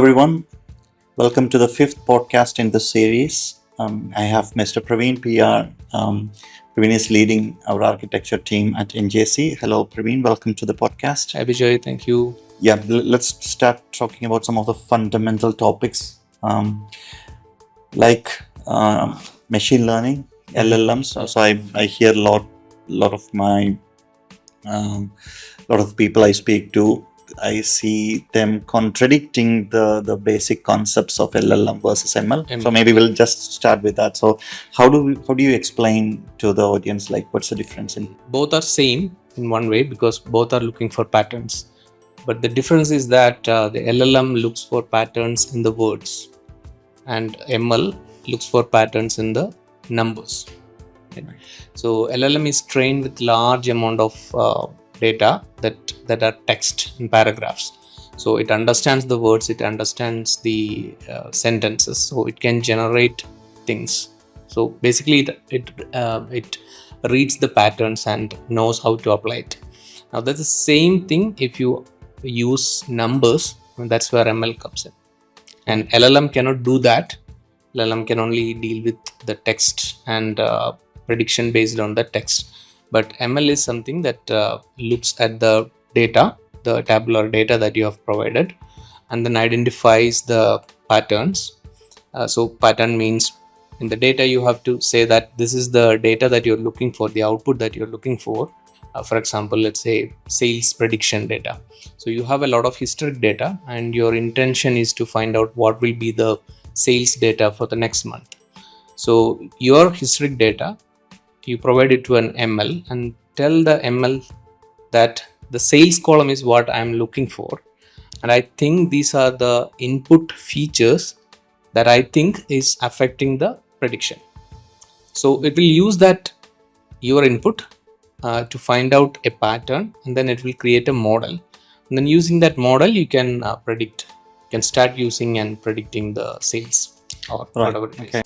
everyone. Welcome to the fifth podcast in the series. I have Mr. Praveen P.R. Praveen is leading our architecture team at NJC. Hello, Praveen. Welcome to the podcast. Hi, Bejoy. Thank you. Yeah, let's start talking about some of the fundamental topics like machine learning, LLMs. So I hear a lot of my lot of people I speak to. I see them contradicting the basic concepts of LLM versus ML. So maybe we'll just start with that. So how do you explain to the audience, like, what's the difference in? Both are same in one way because both are looking for patterns. But the difference is that the LLM looks for patterns in the words and ML looks for patterns in the numbers. Right? So LLM is trained with large amount of data that are text in paragraphs. So it understands the words, it understands the sentences, so it can generate things. So basically it reads the patterns and knows how to apply it. Now that's the same thing if you use numbers, and that's where ML comes in. And LLM cannot do that. LLM can only deal with the text and prediction based on the text. But ML is something that looks at the data, the tabular data that you have provided, and then identifies the patterns. So pattern means in the data you have to say that this is the data that you're looking for, the output that you're looking for. For example, let's say sales prediction data. So you have a lot of historic data and your intention is to find out what will be the sales data for the next month. So your historic data, you provide it to an ML and tell the ML that the sales column is what I'm looking for. And I think these are the input features that I think is affecting the prediction. So it will use that your input to find out a pattern, and then it will create a model. And then using that model, you can predict, you can start using and predicting the sales or whatever it is.